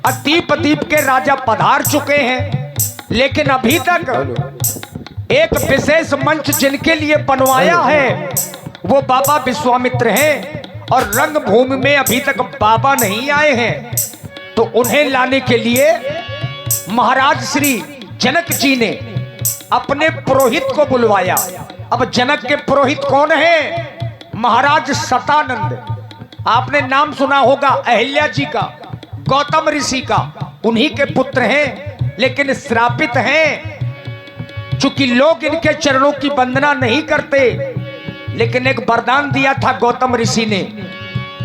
अतीप अतीप के राजा पधार चुके हैं, लेकिन अभी तक एक विशेष मंच जिनके लिए बनवाया है वो बाबा विश्वामित्र हैं, और रंगभूमि में अभी तक बाबा नहीं आए हैं। तो उन्हें लाने के लिए महाराज श्री जनक जी ने अपने पुरोहित को बुलवाया। अब जनक के पुरोहित कौन है? महाराज सतानंद। आपने नाम सुना होगा अहिल्या जी का, गौतम ऋषि का, उन्हीं के पुत्र हैं, लेकिन श्रापित हैं। चूंकि लोग इनके चरणों की वंदना नहीं करते, लेकिन एक वरदान दिया था गौतम ऋषि ने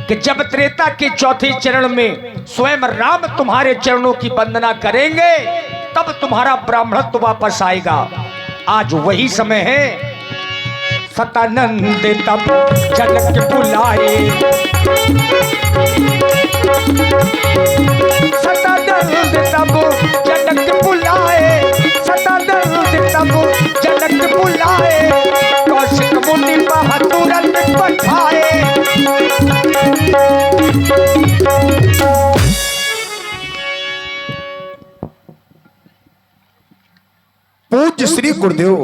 कि जब त्रेता के चौथे चरण में स्वयं राम तुम्हारे चरणों की वंदना करेंगे तब तुम्हारा ब्राह्मणत्व वापस आएगा। आज वही समय है। सतानंद तब जनक बुलाए, सतानंद तब जनक बुलाए, सतानंद तब जनक बुलाए, कौशिक मुनि तुरंत पठाए। पूज्य श्री गुरुदेव,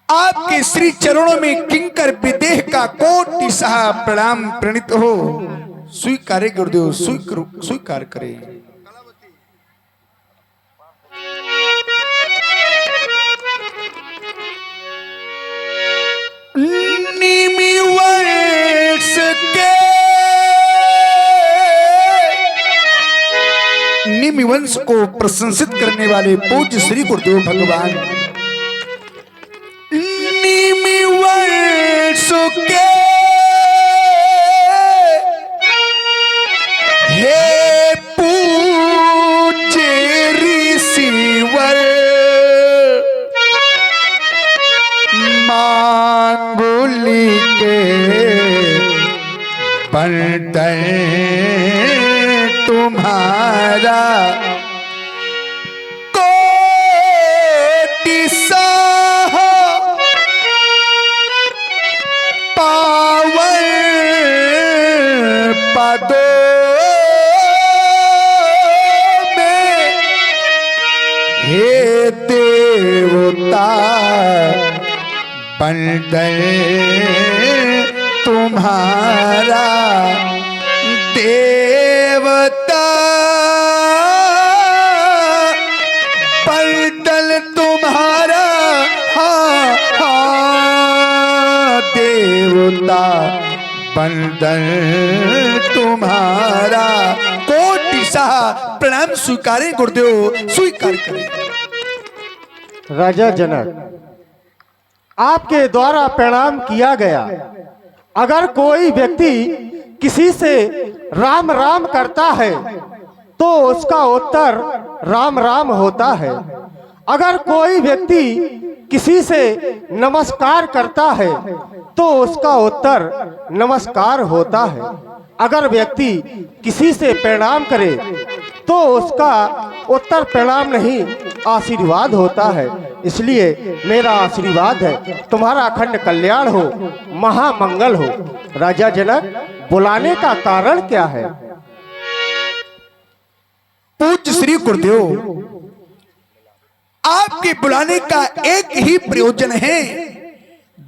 आपके श्री चरणों में किंकर विदेह का कोटि सहा प्रणाम प्रणीत हो। स्वीकारे गुरुदेव, स्वीकार करे। निमि वंश को प्रशंसित करने वाले पूज्य श्री गुरुदेव भगवान निमि वंश के हे पूज्य ऋषिवर, मांगुली के बंटन तुम्हारा कोटि सहा पावन पदों में, हे देवता बंदन तुम्हारा, देवता बंदन तुम्हारा, हाँ हाँ देवता बंदन तुम्हारा, कोटि सहा प्रणाम स्वीकारे गुरुदेव, स्वीकार करें। राजा जनक, आपके द्वारा प्रणाम किया गया। अगर कोई व्यक्ति किसी से राम राम करता है तो उसका उत्तर राम राम होता है। अगर कोई व्यक्ति किसी से नमस्कार करता है तो उसका उत्तर नमस्कार होता है। अगर व्यक्ति किसी से प्रणाम करे तो उसका उत्तर प्रणाम नहीं आशीर्वाद होता है। इसलिए मेरा आशीर्वाद है तुम्हारा अखंड कल्याण हो, महामंगल हो। राजा जनक, बुलाने का कारण क्या है? पूज्य श्री गुरुदेव, आपके बुलाने का एक ही प्रयोजन है।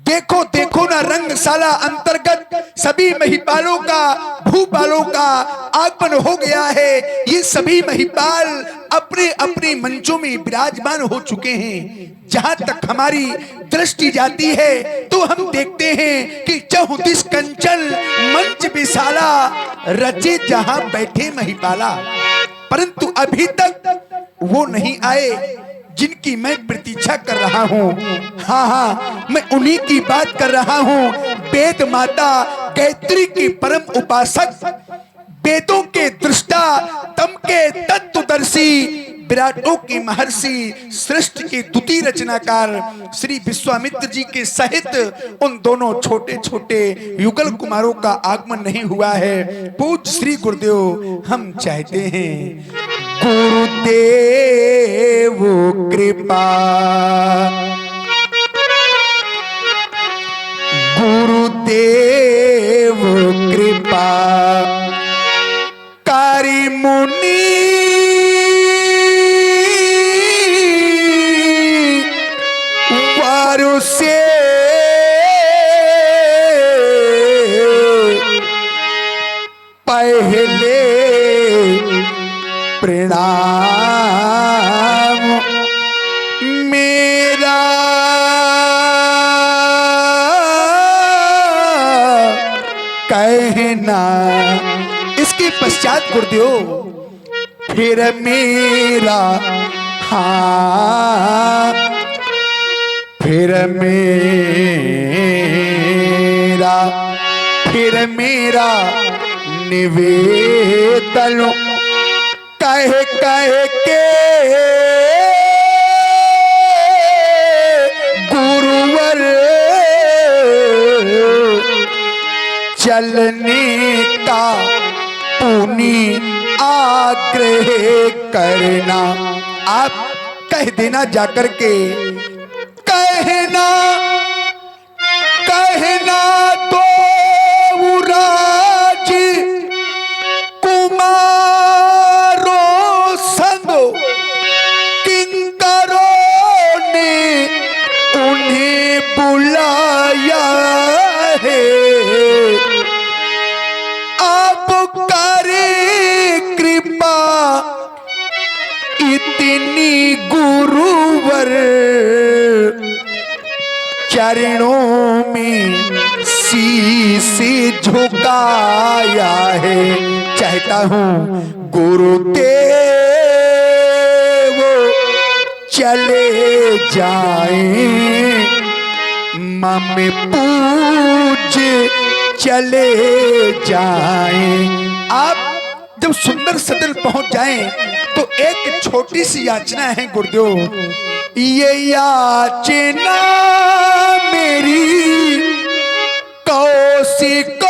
देखो देखो ना रंगशाला अंतर्गत सभी महिपालों का, भूपालों का आगमन हो गया है। ये सभी महिपाल अपने अपने मंचों में विराजमान हो चुके हैं। जहां तक हमारी दृष्टि जाती है तो हम देखते हैं कि चहुदिश कंचन मंच विशाला, रचे जहां बैठे महिपाला। परंतु अभी तक वो नहीं आए जिनकी मैं प्रतीक्षा कर रहा हूँ। हाँ हाँ, मैं उन्हीं की बात कर रहा हूँ। वेद माता गायत्री की परम उपासक, वेदों के दृष्टा, तम के तत्वदर्शी, विराटों के महर्षि, सृष्टि के द्वितीय रचनाकार श्री विश्वामित्र जी के सहित उन दोनों छोटे छोटे युगल कुमारों का आगमन नहीं हुआ है। पूज्य श्री गुरुदेव, हम चाहते हैं गुरुदेव कृपा, गुरुदेव कृपा, कारी पहले प्रणाम मेरा कहना। इसके पश्चात गुरुदेव फिर मेरा हाँ फिर मेरा निवेदन कह कह के गुरुवर चलने का पुनि आग्रह करना। आप कह देना जाकर के, कहना दो राज कुमारों संग किंकरों ने उन्हें बुलाया है। आप करे कृपा इतनी गुरुवर चरणों में शीश झुकाया है। चाहता हूँ गुरुदेव चले जाएं, मम पूज चले जाएं। आप जब सुंदर सदन पहुंच जाएं तो एक छोटी सी याचना है गुरुदेव। ये याचना मेरी कौशिक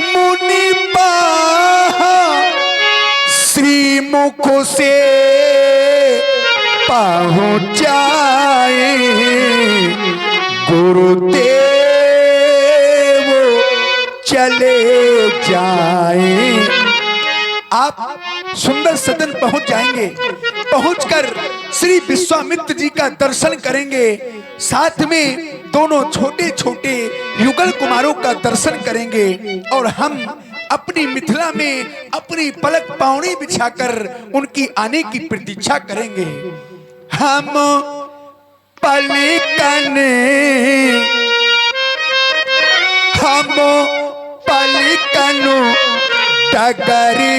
मुनि श्रीमुख से पहुंचाए। गुरुदेव चले जाए। आप सुंदर सदन पहुंच जाएंगे। पहुंचकर श्री विश्वामित्र जी का दर्शन करेंगे। साथ में दोनों छोटे छोटे युगल कुमारों का दर्शन करेंगे और हम अपनी मिथिला में अपनी पलक पावनी बिछाकर उनकी आने की प्रतीक्षा करेंगे। हम पलकन डगरी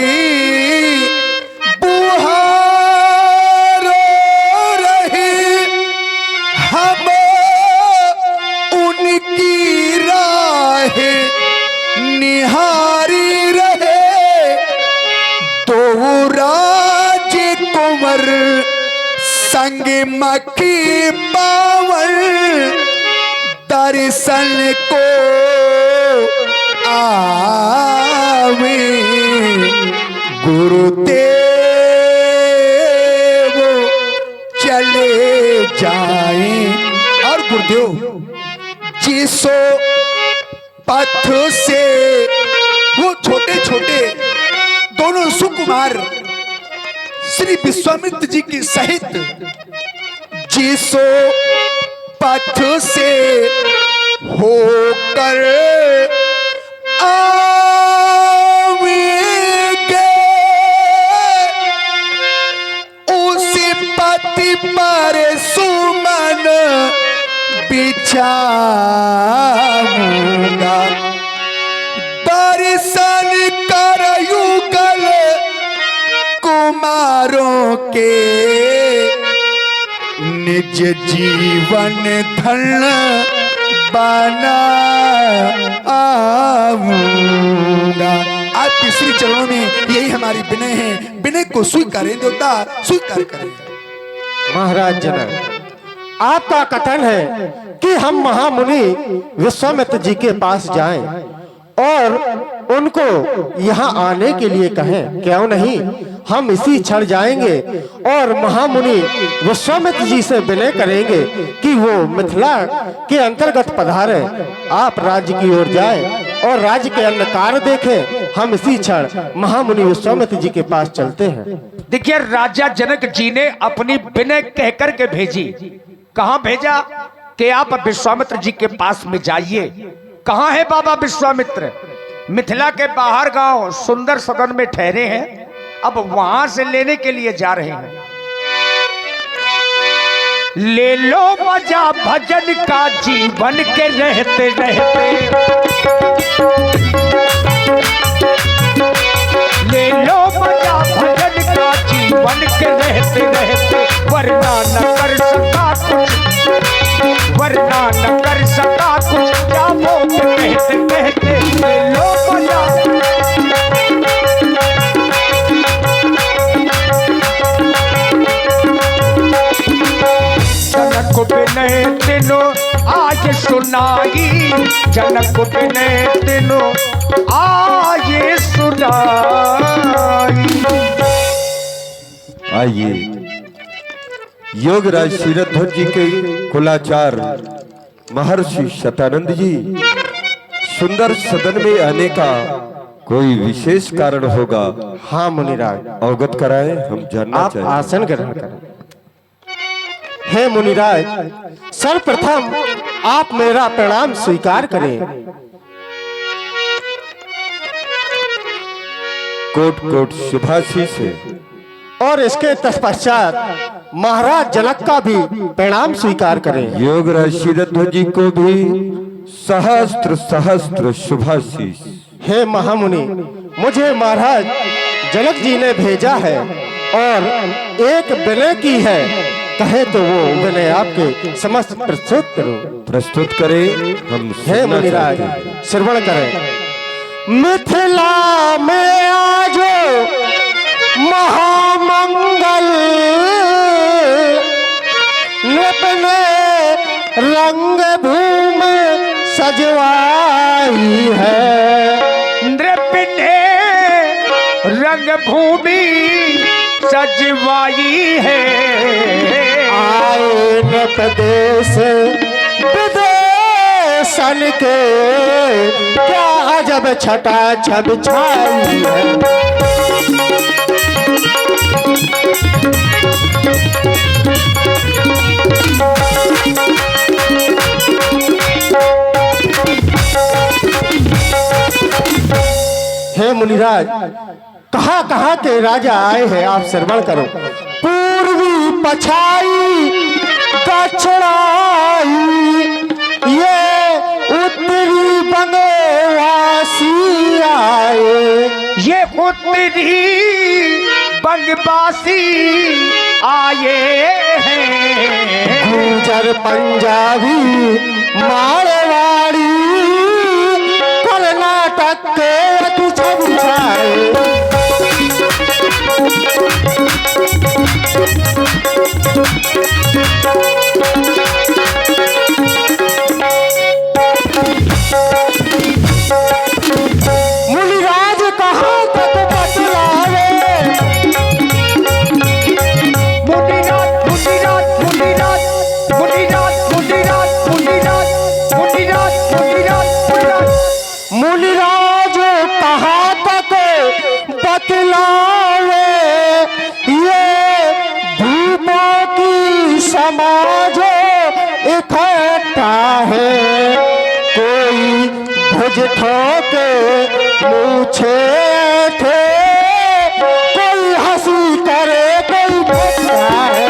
बुहारो रहे, हम उनकी राह निहारी रहे। दो राजकुंवर संग मक्खी पावन दर्शन को आवे। गुरुदेव चले जाएं। और गुरुदेव जिसो पथ से वो छोटे छोटे दोनों सुकुमार श्री विश्वामित्र जी के सहित जिसो पथ से होकर आवेंगे, उसी पति पर सुमन बिछाऊंगा। दर्शन कर युगल कुमारों के निज जीवन धन बना आऊंगा। आपके श्री चरणों में यही हमारी विनय है। विनय को स्वीकारें देवता, स्वीकार करें। महाराज जनक, आपका कथन है कि हम महामुनि विश्वामित्र जी के पास जाएं और उनको यहाँ आने के लिए कहें। क्यों नहीं, हम इसी क्षण जाएंगे और महामुनि विश्वामित्र जी से विनय करेंगे कि वो मिथिला के अंतर्गत पधारे, आप राज्य की ओर जाएं और राज्य के अन्य कार्य देखें। हम इसी क्षण महामुनि विश्वामित्र जी के पास चलते हैं। देखिए, राजा जनक जी ने अपनी विनय कहकर के भेजी। कहां भेजा कि आप विश्वामित्र जी के पास में जाइए। कहां है बाबा विश्वामित्र? मिथिला के बाहर गांव सुंदर सदन में ठहरे हैं, अब वहां से लेने के लिए जा रहे हैं। ले लो मजा भजन का जीवन के रहते रहते, ले लो मजा भजन का जीवन के रहते रहते, वरना न कर सका कुछ, वरना न कर सका कुछ, क्या वो कहते कहते ले लो मजा। जनक बिनय तिनो आज सुनाई, जनक बिनय तिनो आज सुनाई। आइए योगराज क्षीरध्वज जी के कुलाचार महर्षि शतानंद जी, सुंदर सदन में आने का कोई विशेष कारण होगा? हाँ मुनिराज, अवगत कराएं, हम जानना आप चाहेंगे। आसन ग्रहण करें। हे मुनिराज, सर्वप्रथम आप मेरा प्रणाम स्वीकार करें। कोट कोट शुभाशीष है। और इसके तत्पश्चात महाराज जनक का भी प्रणाम स्वीकार करें। योगराज क्षीरध्वज जी को भी सहस्त्र सहस्त्र शुभाशीष। हे महामुनि, मुझे महाराज जनक जी ने भेजा है और एक विनय की है, कहे तो वो विनय आपके समस्त प्रस्तुत करो। प्रस्तुत करें, हम हे सुनना मुनिराज चाहते हैं। श्रवण करें। मिथिला में आजो महामंगल, नृपने रंग भूमि सजवाई है, नृपने रंग भूमि सजवाई है। आए नृप देश विदेशन के, क्या अजब छटा छब छाई है। हे मुनिराज, कहाँ कहाँ के राजा आए हैं, आप श्रवण करो। पूर्वी पछाई दक्षिणाई, ये उत्तरी बंगवासी आए, ये उत्तरी बंगवासी आए हैं। गुजर पंजाबी मारवाड़ी, कर्नाटक के अति छब छाए। मुनिराज कहाँ तक बतलावे, मुनिराज मुनिराज मुनिराज मुनिराज मुनिराज मुनिराज मुनिराज मुनिराज मुनिराज मुनिराज कहाँ तक बतलावे, ये धूपों की समाज इकट्ठा है, कोई भुज ठोके मूछे थे, कोई हंसी करे कोई ठट्ठा है।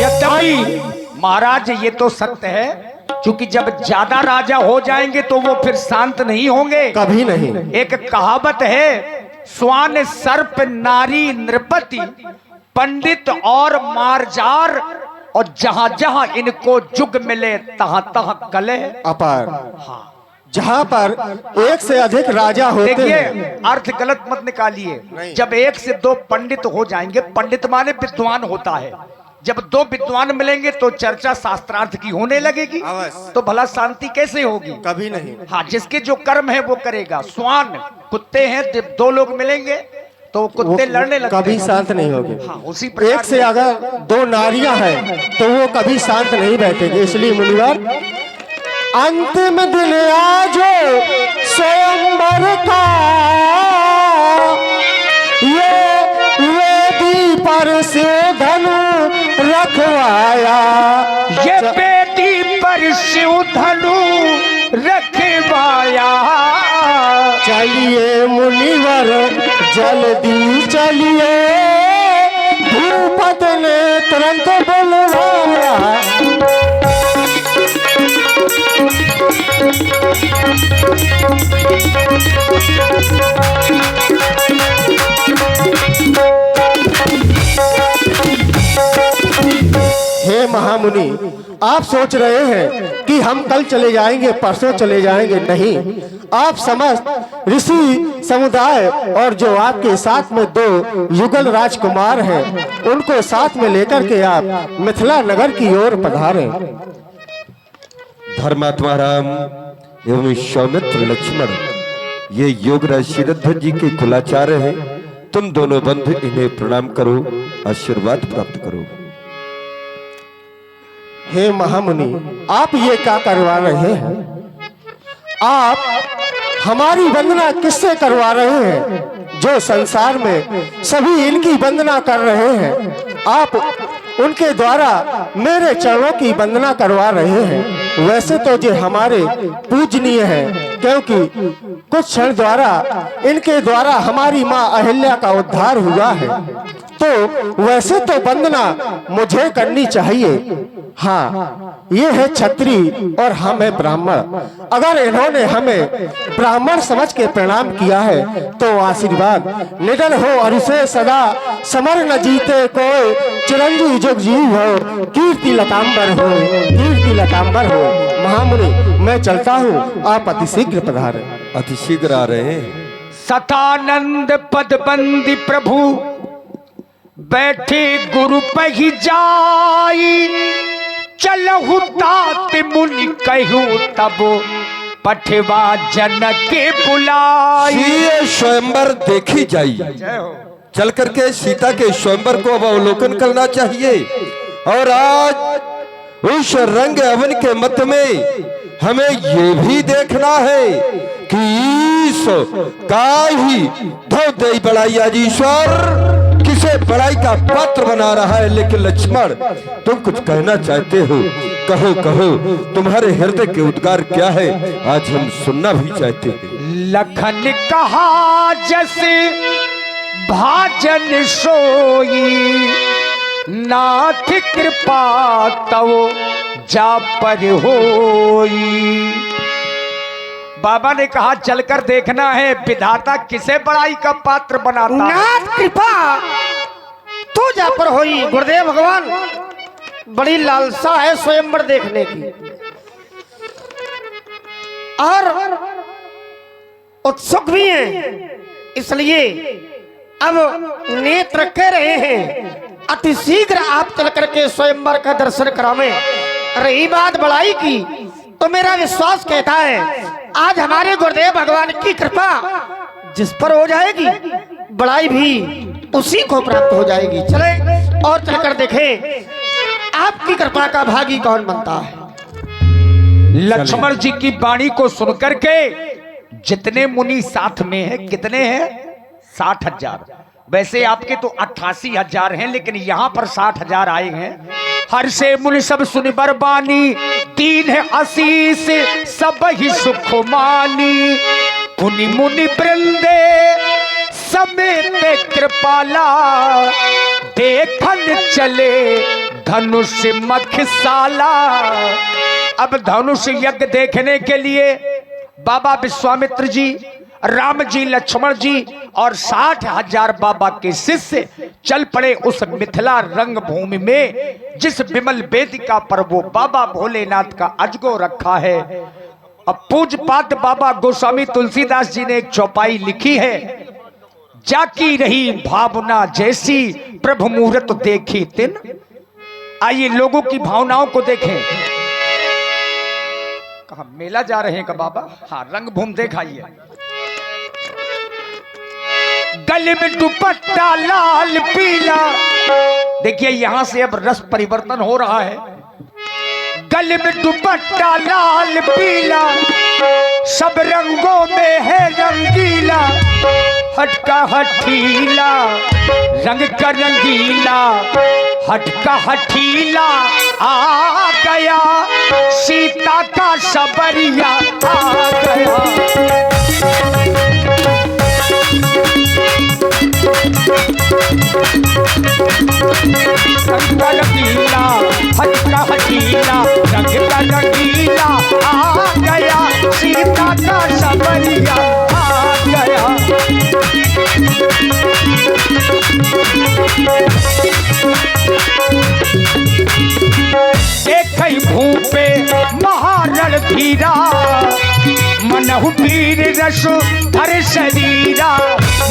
यद्यपि महाराज ये तो सत्य है, क्योंकि जब ज्यादा राजा हो जाएंगे तो वो फिर शांत नहीं होंगे। कभी नहीं। एक कहावत है, स्वान सर्प नारी नृपति, पंडित और मारजार, और जहां जहां इनको जुग मिले तहां तहां कलह। अपार। जहाँ पर एक से अधिक राजा होते देखिए, हैं, अर्थ गलत मत निकालिए। जब एक से दो पंडित हो जाएंगे, पंडित माने विद्वान होता है, जब दो विद्वान मिलेंगे तो चर्चा शास्त्रार्थ की होने लगेगी, तो भला शांति कैसे होगी? कभी नहीं। हाँ, जिसके जो कर्म है वो करेगा। स्वान कुत्ते हैं, जब दो लोग मिलेंगे तो कुत्ते लड़ने लगते कभी हैं। शांत नहीं होगे। हाँ, उसी प्रकार एक से अगर दो नारियां हैं तो वो कभी शांत नहीं बैठेंगे। इसलिए मुनिवर, अंतिम दिन आजो स्वयंवर का, पर शिव धनु रखवाया, ये बेटी पर शिव धनु रखवाया। चलिए मुनिवर जल्दी चलिए, भूपत ने तुरंत बुलवाया। हे महामुनि, आप सोच रहे हैं कि हम कल चले जाएंगे, परसों चले जाएंगे। नहीं, आप समस्त ऋषि समुदाय और जो आपके साथ में 2 युगल राजकुमार हैं, उनको साथ में लेकर के आप मिथिला नगर की ओर पधारें। धर्मात्मा राम एवं सौमित्र लक्ष्मण ये योगराज श्रीधर जी के कुलाचार्य हैं। तुम दोनों बंधु इन्हें प्रणाम करो, आशीर्वाद प्राप्त करो। हे महामुनि, आप ये क्या करवा रहे हैं? आप हमारी वंदना किससे करवा रहे हैं? जो संसार में सभी इनकी वंदना कर रहे हैं, आप उनके द्वारा मेरे चरणों की वंदना करवा रहे हैं। वैसे तो ये हमारे पूजनीय हैं, क्योंकि कुछ क्षण द्वारा इनके द्वारा हमारी माँ अहिल्या का उद्धार हुआ है, तो वैसे तो वंदना मुझे करनी चाहिए। हाँ, ये है क्षत्रिय और हम है ब्राह्मण। अगर इन्होंने हमें ब्राह्मण समझ के प्रणाम किया है तो आशीर्वाद निडर हो और उसे सदा समर न जीते कोई, चिरंजीव जुग जीव हो, कीर्ति लतांबर हो, कीर्ति लतांबर हो। महामुनि, मैं चलता हूँ, आप अतिशीघ्र पधारें। अतिशीघ्र आ रहे हैं। सतानंद पदबंदी प्रभु बैठे गुरु पही जाई, चलहु तात मुनि कहू तब पठवा जनक के बुलाई। ये स्वयंवर देखी जाई, चल करके सीता के स्वयंवर को अब अवलोकन करना चाहिए। और आज उस रंग अवन के मध्य में हमें ये भी देखना है कि ईश का ही धो दे बड़ाई आज ईश्वर किसे बड़ाई का पात्र बना रहा है। लेकिन लक्ष्मण, तुम कुछ कहना चाहते हो, कहो कहो, तुम्हारे हृदय के उद्गार क्या है, आज हम सुनना भी चाहते हैं। लखन कहा जैसे भाजन सोई, नाथ कृपा तव जा पर होई। बाबा ने कहा चलकर देखना है विधाता किसे बड़ाई का पात्र बनाता है। नाथ कृपा तू जा पर होई। गुरुदेव भगवान, बड़ी लालसा है स्वयंवर देखने की और उत्सुक भी हैं, इसलिए अब नेत्र कह रहे हैं अति शीघ्र आप चल करके स्वयंवर का दर्शन करावें। रही बात बड़ाई की तो मेरा विश्वास कहता है आज हमारे गुरुदेव भगवान की कृपा जिस पर हो जाएगी, बड़ाई भी उसी को प्राप्त हो जाएगी। चले और चलकर देखें आपकी कृपा का भागी कौन बनता है। लक्ष्मण जी की वाणी को सुनकर के जितने मुनि साथ में हैं, कितने हैं? 60,000। वैसे आपके तो 88,000 हैं, लेकिन यहाँ पर 60,000 आए हैं। हर से मुनि सब सुन बरबानी, तीन है आशीष सब ही सुख मानी। पुनि मुनि वृंदे समेत कृपाला, देखन चले धनुष मखसाला। अब धनुष यज्ञ देखने के लिए बाबा विश्वामित्र जी, राम जी, लक्ष्मण जी और 60,000 बाबा के शिष्य चल पड़े उस मिथिला रंग भूमि में, जिस विमल वेदिका पर वो बाबा भोलेनाथ का अजगो रखा है। अब पूज पाठ बाबा गोस्वामी तुलसीदास जी ने एक चौपाई लिखी है, जाकी रही भावना जैसी प्रभु मूर्त देखी तिन। आइए लोगों की भावनाओं को देखें। कहा मेला जा रहे हैं का बाबा? हाँ, रंग भूमि देखाइए। गले में दुपट्टा लाल पीला, देखिए यहां से अब रस परिवर्तन हो रहा है। गले में दुपट्टा लाल पीला, सब रंगों में है रंगीला। हटका हठीला रंग का रंगीला, हटका हठीला आ गया, सीता का सबरिया आ गया। रंग का रंगीला, हटका हठीला, रंग का रंगीला आ गया, सीता का सबरिया आ गया। देखई भूपे महारण धीरा, मनहु वीर रसो हर शरीरा,